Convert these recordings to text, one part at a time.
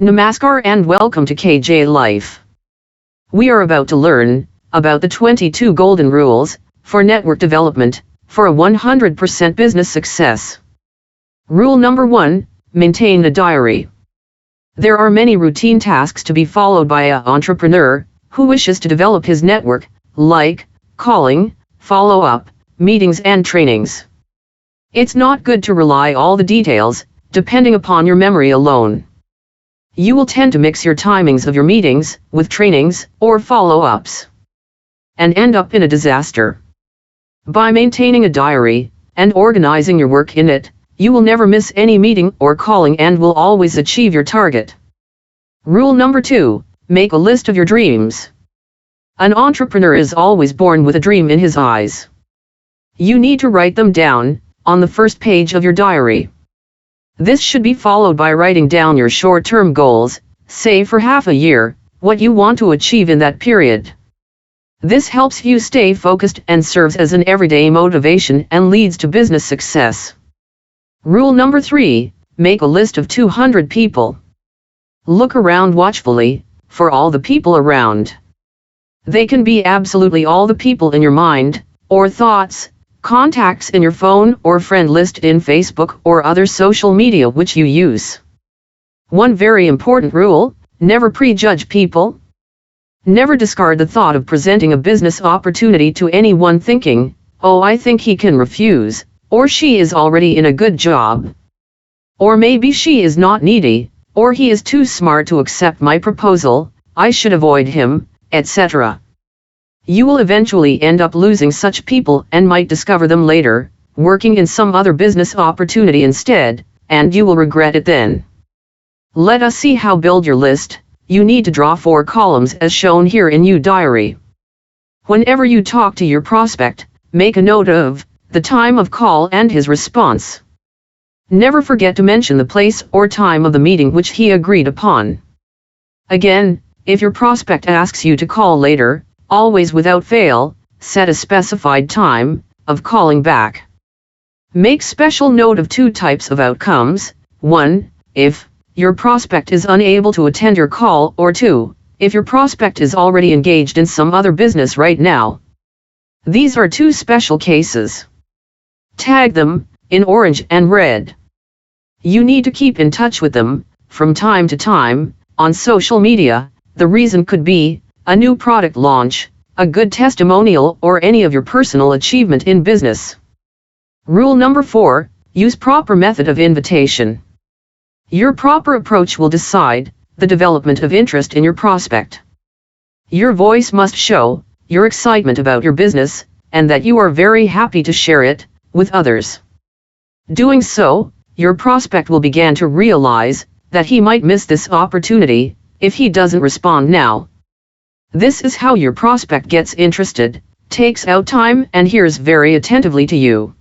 Namaskar and welcome to KJ Life. We are about to learn about the 22 golden rules for network development for a 100% business success. Rule number 1, maintain a diary. There are many routine tasks to be followed by an entrepreneur who wishes to develop his network, like calling, follow-up, meetings and trainings. It's not good to rely all the details, depending upon your memory alone. You will tend to mix your timings of your meetings with trainings or follow-ups and end up in a disaster. By maintaining a diary and organizing your work in it, you will never miss any meeting or calling and will always achieve your target. Rule number 2, make a list of your dreams. An entrepreneur is always born with a dream in his eyes. You need to write them down on the first page of your diary. This should be followed by writing down your short-term goals, say for half a year, what you want to achieve in that period. This helps you stay focused and serves as an everyday motivation and leads to business success. Rule number 3, make a list of 200 people. Look around watchfully for all the people around. They can be absolutely all the people in your mind, or thoughts, contacts in your phone or friend list in Facebook or other social media which you use. One very important rule, never prejudge people. Never discard the thought of presenting a business opportunity to anyone thinking, oh, I think he can refuse, or she is already in a good job. Or maybe she is not needy, or he is too smart to accept my proposal, I should avoid him, etc. You will eventually end up losing such people and might discover them later, working in some other business opportunity instead, and you will regret it then. Let us see how build your list. You need to draw 4 columns as shown here in your diary. Whenever you talk to your prospect, make a note of the time of call and his response. Never forget to mention the place or time of the meeting which he agreed upon. Again, if your prospect asks you to call later, always without fail, set a specified time of calling back. Make special note of 2 types of outcomes. 1, if your prospect is unable to attend your call, or 2, if your prospect is already engaged in some other business right now. These are 2 special cases. Tag them in orange and red. You need to keep in touch with them from time to time on social media. The reason could be a new product launch, a good testimonial, or any of your personal achievement in business. Rule number 4, use proper method of invitation. Your proper approach will decide the development of interest in your prospect. Your voice must show your excitement about your business and that you are very happy to share it with others. Doing so, your prospect will begin to realize that he might miss this opportunity if he doesn't respond now. This is how your prospect gets interested, takes out time and hears very attentively to you.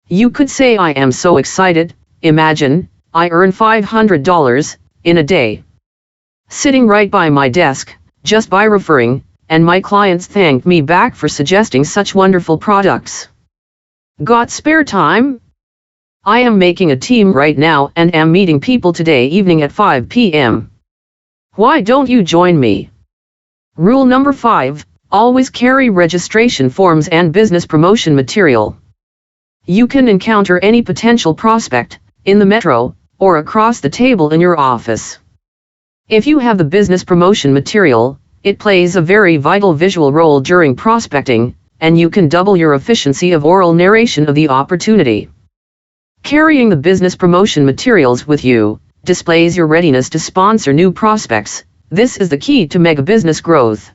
You could say, I am so excited, imagine, I earn $500 in a day. Sitting right by my desk, just by referring, and my clients thank me back for suggesting such wonderful products. Got spare time? I am making a team right now and am meeting people today evening at 5 p.m. Why don't you join me? Rule number 5, always carry registration forms and business promotion material. You can encounter any potential prospect in the metro or across the table in your office. If you have the business promotion material, it plays a very vital visual role during prospecting, and you can double your efficiency of oral narration of the opportunity. Carrying the business promotion materials with you displays your readiness to sponsor new prospects. This is the key to mega business growth.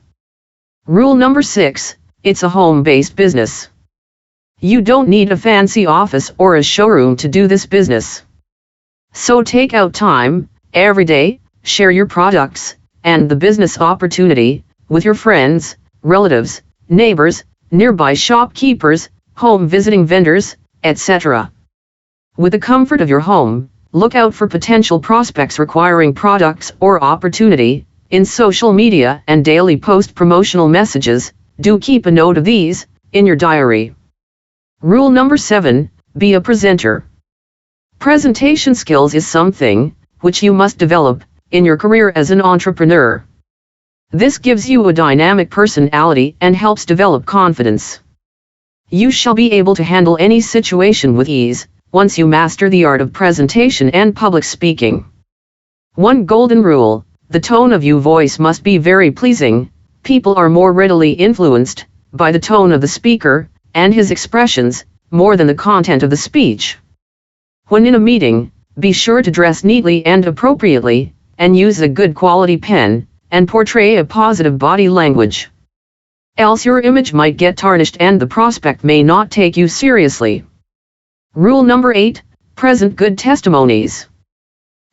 Rule number 6, it's a home-based business. You don't need a fancy office or a showroom to do this business. So take out time every day, share your products and the business opportunity with your friends, relatives, neighbors, nearby shopkeepers, home visiting vendors, etc. With the comfort of your home, look out for potential prospects requiring products or opportunity in social media and daily post promotional messages. Do keep a note of these in your diary. Rule number 7, be a presenter. Presentation skills is something which you must develop in your career as an entrepreneur. This gives you a dynamic personality and helps develop confidence. You shall be able to handle any situation with ease, once you master the art of presentation and public speaking. One golden rule: the tone of your voice must be very pleasing. People are more readily influenced by the tone of the speaker and his expressions, more than the content of the speech. When in a meeting, be sure to dress neatly and appropriately, and use a good quality pen, and portray a positive body language. Else your image might get tarnished and the prospect may not take you seriously. Rule number 8, present good testimonies.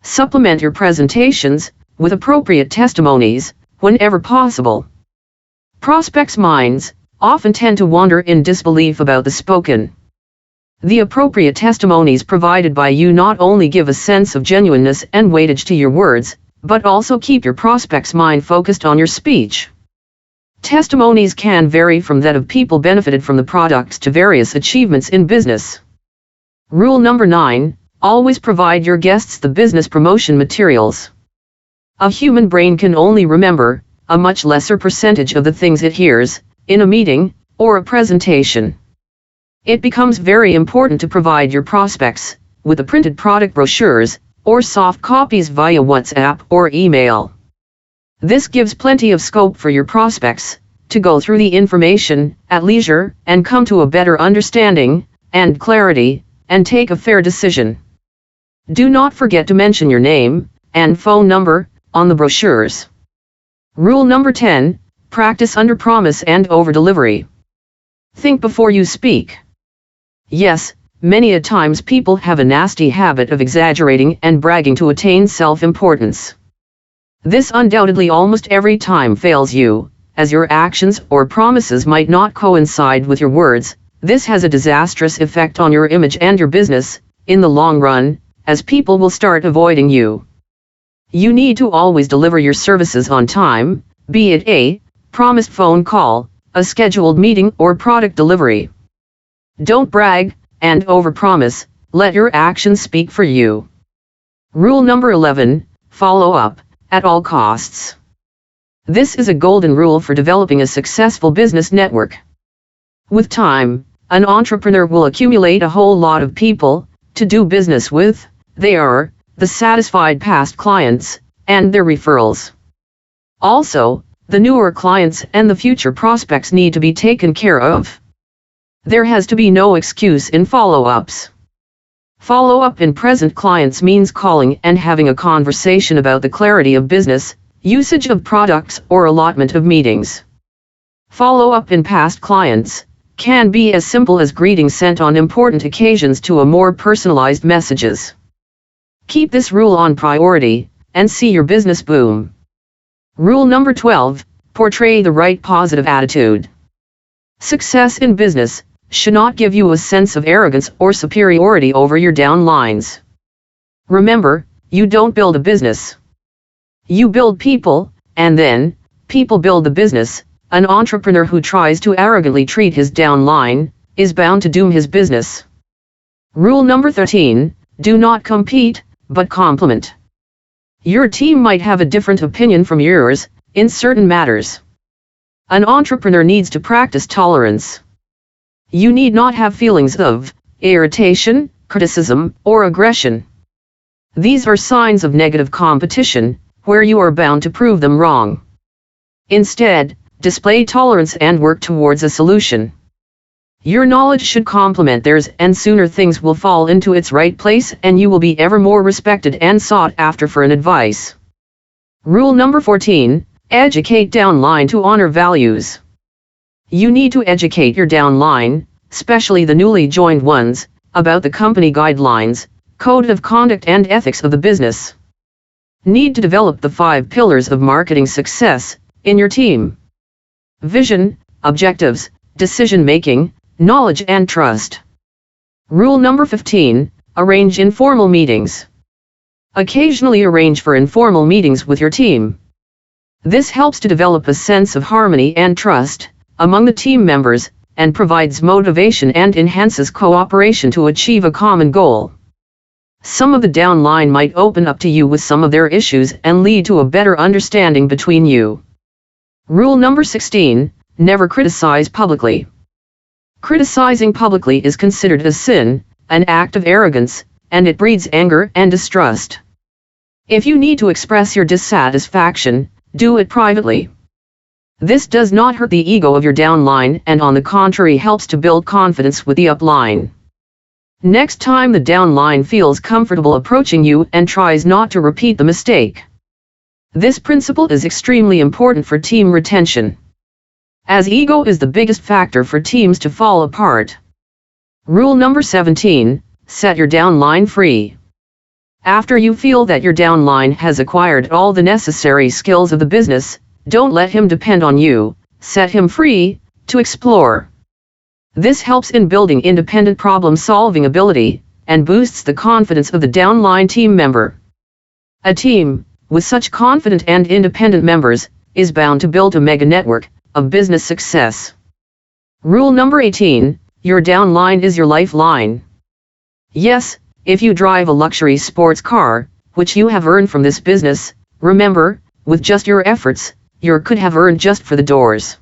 Supplement your presentations with appropriate testimonies whenever possible. Prospects' minds often tend to wander in disbelief about the spoken. The appropriate testimonies provided by you not only give a sense of genuineness and weightage to your words, but also keep your prospect's mind focused on your speech. Testimonies can vary from that of people benefited from the products to various achievements in business. Rule number 9, always provide your guests the business promotion materials. A human brain can only remember a much lesser percentage of the things it hears in a meeting or a presentation. It becomes very important to provide your prospects with the printed product brochures or soft copies via WhatsApp or email. This gives plenty of scope for your prospects to go through the information at leisure and come to a better understanding and clarity and take a fair decision. Do not forget to mention your name and phone number on the brochures. Rule number 10, practice under promise and over delivery. Think before you speak. Yes, many a times people have a nasty habit of exaggerating and bragging to attain self-importance. This undoubtedly almost every time fails you, as your actions or promises might not coincide with your words. This has a disastrous effect on your image and your business in the long run, as people will start avoiding you. You need to always deliver your services on time, be it a promised phone call, a scheduled meeting or product delivery. Don't brag and overpromise, let your actions speak for you. Rule number 11, follow up at all costs. This is a golden rule for developing a successful business network. With time, an entrepreneur will accumulate a whole lot of people to do business with. They are the satisfied past clients and their referrals. Also, the newer clients and the future prospects need to be taken care of. There has to be no excuse in follow-ups. Follow-up in present clients means calling and having a conversation about the clarity of business, usage of products or allotment of meetings. Follow-up in past clients can be as simple as greetings sent on important occasions to a more personalized messages. Keep this rule on priority and see your business boom. Rule number 12, portray the right positive attitude. Success in business should not give you a sense of arrogance or superiority over your downlines. Remember, you don't build a business. You build people, and then, people build the business. An entrepreneur who tries to arrogantly treat his downline is bound to doom his business. Rule number 13, do not compete, but complement. Your team might have a different opinion from yours in certain matters. An entrepreneur needs to practice tolerance. You need not have feelings of irritation, criticism, or aggression. These are signs of negative competition, where you are bound to prove them wrong. Instead, display tolerance and work towards a solution. Your knowledge should complement theirs, and sooner things will fall into its right place and you will be ever more respected and sought after for an advice. Rule number 14, educate downline to honor values. You need to educate your downline, especially the newly joined ones, about the company guidelines, code of conduct and ethics of the business. Need to develop the 5 pillars of marketing success in your team: vision, objectives, decision-making, knowledge and trust. Rule number 15, arrange informal meetings. Occasionally arrange for informal meetings with your team. This helps to develop a sense of harmony and trust among the team members, and provides motivation and enhances cooperation to achieve a common goal. Some of the downline might open up to you with some of their issues and lead to a better understanding between you. Rule number 16, never criticize publicly. Criticizing publicly is considered a sin, an act of arrogance, and it breeds anger and distrust. If you need to express your dissatisfaction, do it privately. This does not hurt the ego of your downline and on the contrary helps to build confidence with the upline. Next time the downline feels comfortable approaching you and tries not to repeat the mistake. This principle is extremely important for team retention, as ego is the biggest factor for teams to fall apart. Rule number 17, set your downline free. After you feel that your downline has acquired all the necessary skills of the business, don't let him depend on you, set him free to explore. This helps in building independent problem-solving ability, and boosts the confidence of the downline team member. A team, with such confident and independent members, is bound to build a mega network of business success. Rule number 18, your downline is your lifeline. Yes, if you drive a luxury sports car, which you have earned from this business, remember, with just your efforts, you could have earned just for the doors.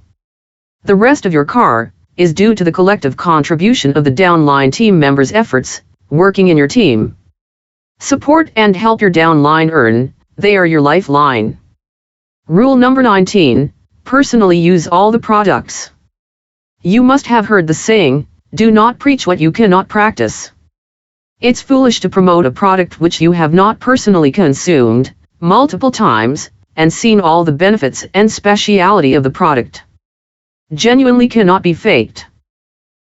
The rest of your car is due to the collective contribution of the downline team members' efforts, working in your team. Support and help your downline earn, they are your lifeline. Rule number 19, personally use all the products. You must have heard the saying, do not preach what you cannot practice. It's foolish to promote a product which you have not personally consumed multiple times and seen all the benefits and speciality of the product. Genuinely cannot be faked.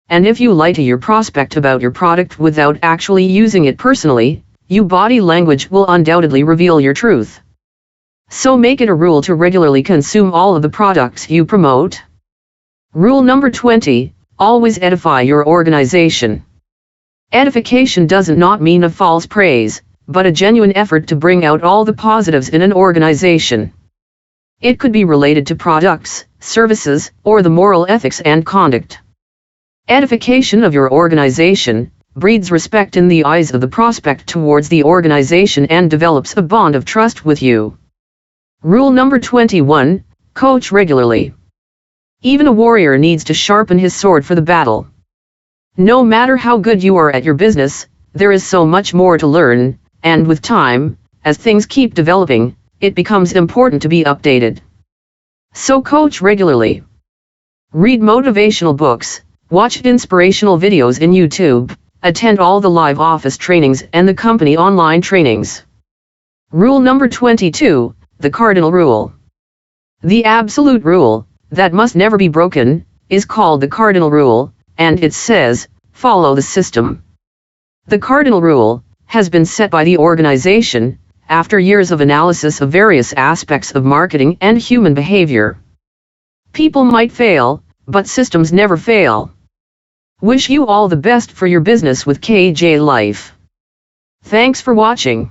And if you lie to your prospect about your product without actually using it personally, your body language will undoubtedly reveal your truth. So make it a rule to regularly consume all of the products you promote. Rule number 20, always edify your organization. Edification doesn't not mean a false praise, but a genuine effort to bring out all the positives in an organization. It could be related to products, services, or the moral ethics and conduct. Edification of your organization breeds respect in the eyes of the prospect towards the organization and develops a bond of trust with you. Rule number 21, coach regularly. Even a warrior needs to sharpen his sword for the battle. No matter how good you are at your business, there is so much more to learn, and with time, as things keep developing, it becomes important to be updated. So coach regularly. Read motivational books, watch inspirational videos in YouTube, attend all the live office trainings and the company online trainings. Rule number 22, the cardinal rule. The absolute rule, that must never be broken, is called the cardinal rule, and it says, follow the system. The cardinal rule has been set by the organization after years of analysis of various aspects of marketing and human behavior. People might fail, but systems never fail. Wish you all the best for your business with KJ Life. Thanks for watching.